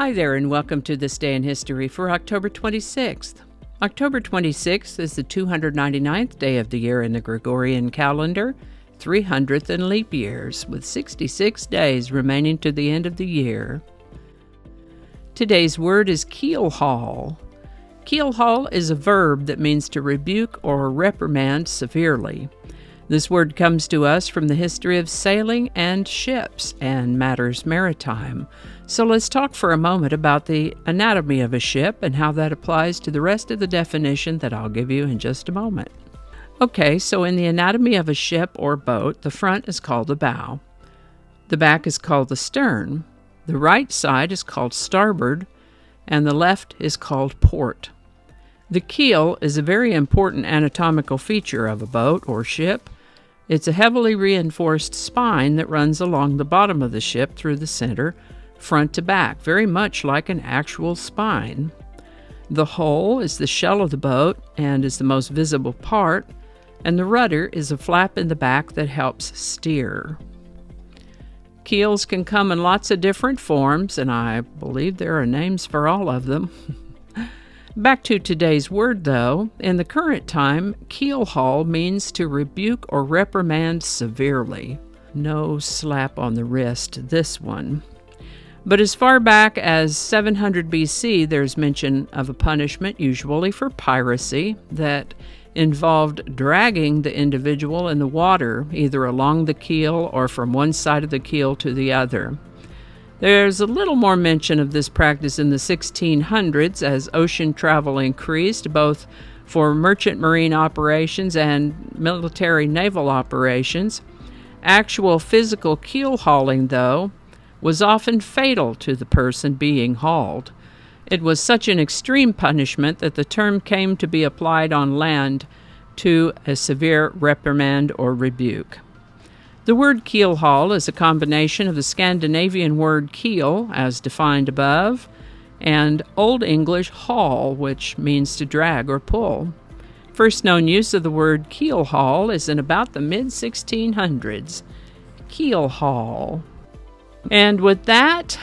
Hi there, and welcome to This Day in History for October 26th. October 26th is the 299th day of the year in the Gregorian calendar, 300th in leap years, with 66 days remaining to the end of the year. Today's word is keelhaul. Keelhaul is a verb that means to rebuke or reprimand severely. This word comes to us from the history of sailing and ships and matters maritime. So let's talk for a moment about the anatomy of a ship and how that applies to the rest of the definition that I'll give you in just a moment. Okay, so in the anatomy of a ship or boat, the front is called the bow. The back is called the stern. The right side is called starboard, and the left is called port. The keel is a very important anatomical feature of a boat or ship. It's a heavily reinforced spine that runs along the bottom of the ship through the center, front to back, very much like an actual spine. The hull is the shell of the boat and is the most visible part, and the rudder is a flap in the back that helps steer. Keels can come in lots of different forms, and I believe there are names for all of them. Back to today's word, though. In the current time, keelhaul means to rebuke or reprimand severely. No slap on the wrist, this one. But as far back as 700 BC, there's mention of a punishment, usually for piracy, that involved dragging the individual in the water, either along the keel or from one side of the keel to the other. There's a little more mention of this practice in the 1600s as ocean travel increased, both for merchant marine operations and military naval operations. Actual physical keel hauling, though, was often fatal to the person being hauled. It was such an extreme punishment that the term came to be applied on land to a severe reprimand or rebuke. The word keelhaul is a combination of the Scandinavian word keel, as defined above, and Old English haul, which means to drag or pull. First known use of the word keelhaul is in about the mid-1600s. Keelhaul. And with that,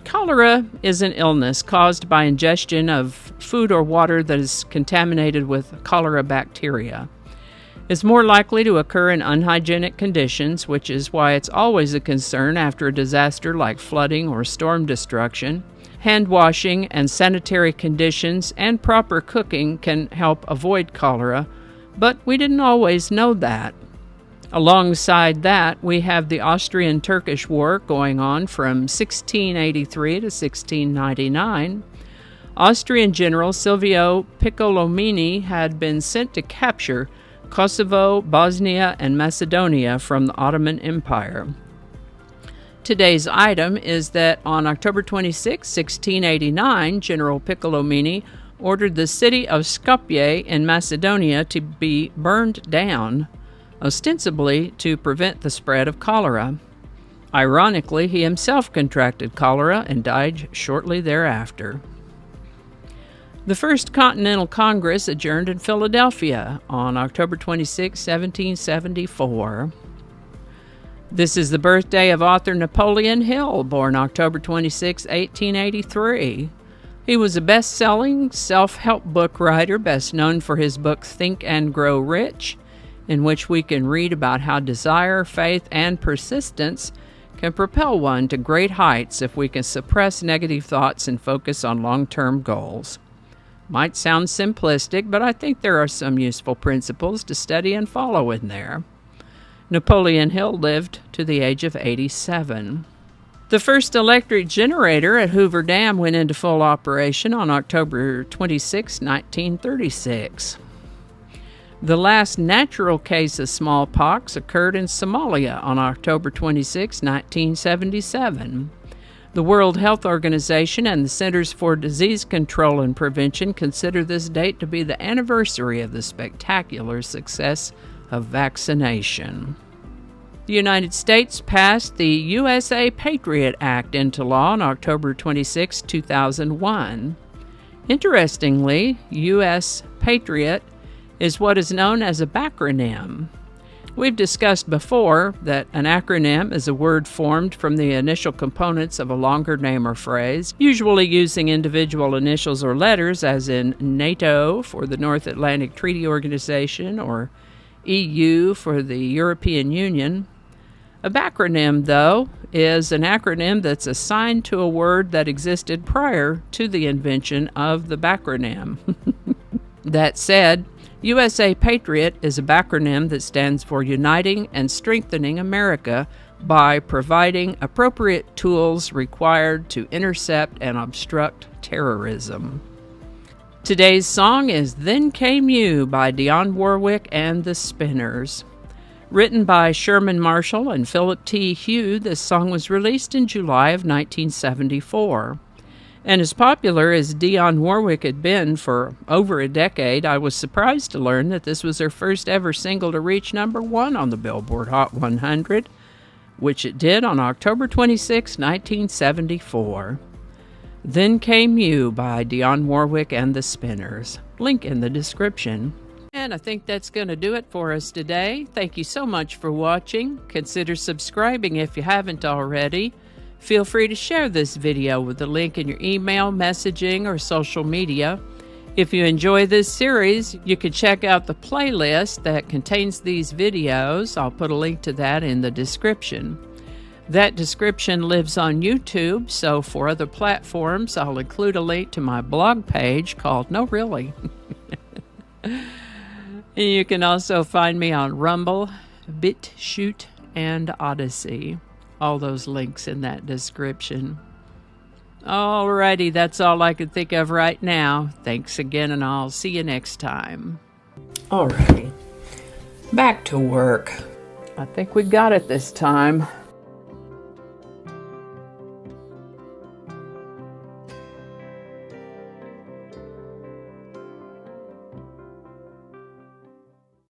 cholera is an illness caused by ingestion of food or water that is contaminated with cholera bacteria. It's more likely to occur in unhygienic conditions, which is why it's always a concern after a disaster like flooding or storm destruction. Hand washing and sanitary conditions and proper cooking can help avoid cholera, but we didn't always know that. Alongside that, we have the Austrian-Turkish War going on from 1683 to 1699. Austrian General Silvio Piccolomini had been sent to capture Kosovo, Bosnia, and Macedonia from the Ottoman Empire. Today's item is that on October 26, 1689, General Piccolomini ordered the city of Skopje in Macedonia to be burned down, ostensibly to prevent the spread of cholera. Ironically, he himself contracted cholera and died shortly thereafter. The First Continental Congress adjourned in Philadelphia on October 26, 1774. This is the birthday of author Napoleon Hill, born October 26, 1883. He was a best-selling self-help book writer, best known for his book Think and Grow Rich, in which we can read about how desire, faith, and persistence can propel one to great heights if we can suppress negative thoughts and focus on long-term goals. Might sound simplistic, but I think there are some useful principles to study and follow in there. Napoleon Hill lived to the age of 87. The first electric generator at Hoover Dam went into full operation on October 26, 1936. The last natural case of smallpox occurred in Somalia on October 26, 1977. The World Health Organization and the Centers for Disease Control and Prevention consider this date to be the anniversary of the spectacular success of vaccination. The United States passed the USA PATRIOT Act into law on October 26, 2001. Interestingly, U.S. PATRIOT is what is known as a backronym. We've discussed before that an acronym is a word formed from the initial components of a longer name or phrase, usually using individual initials or letters, as in NATO for the North Atlantic Treaty Organization or EU for the European Union. A backronym, though, is an acronym that's assigned to a word that existed prior to the invention of the backronym. That said, USA PATRIOT is a backronym that stands for Uniting and Strengthening America by providing appropriate tools required to intercept and obstruct terrorism. Today's song is Then Came You by Dionne Warwick and the Spinners. Written by Sherman Marshall and Philip T. Hugh, this song was released in July of 1974. And as popular as Dionne Warwick had been for over a decade, I was surprised to learn that this was her first ever single to reach #1 on the Billboard Hot 100, which it did on October 26, 1974. Then Came You by Dionne Warwick and the Spinners. Link in the description. And I think that's going to do it for us today. Thank you so much for watching. Consider subscribing if you haven't already. Feel free to share this video with the link in your email, messaging, or social media. If you enjoy this series, you can check out the playlist that contains these videos. I'll put a link to that in the description. That description lives on YouTube, so for other platforms, I'll include a link to my blog page called No Really. You can also find me on Rumble, BitChute, and Odyssey. All those links in that description. Alrighty, that's all I can think of right now. Thanks again, and I'll see you next time. Alrighty, back to work. I think we got it this time.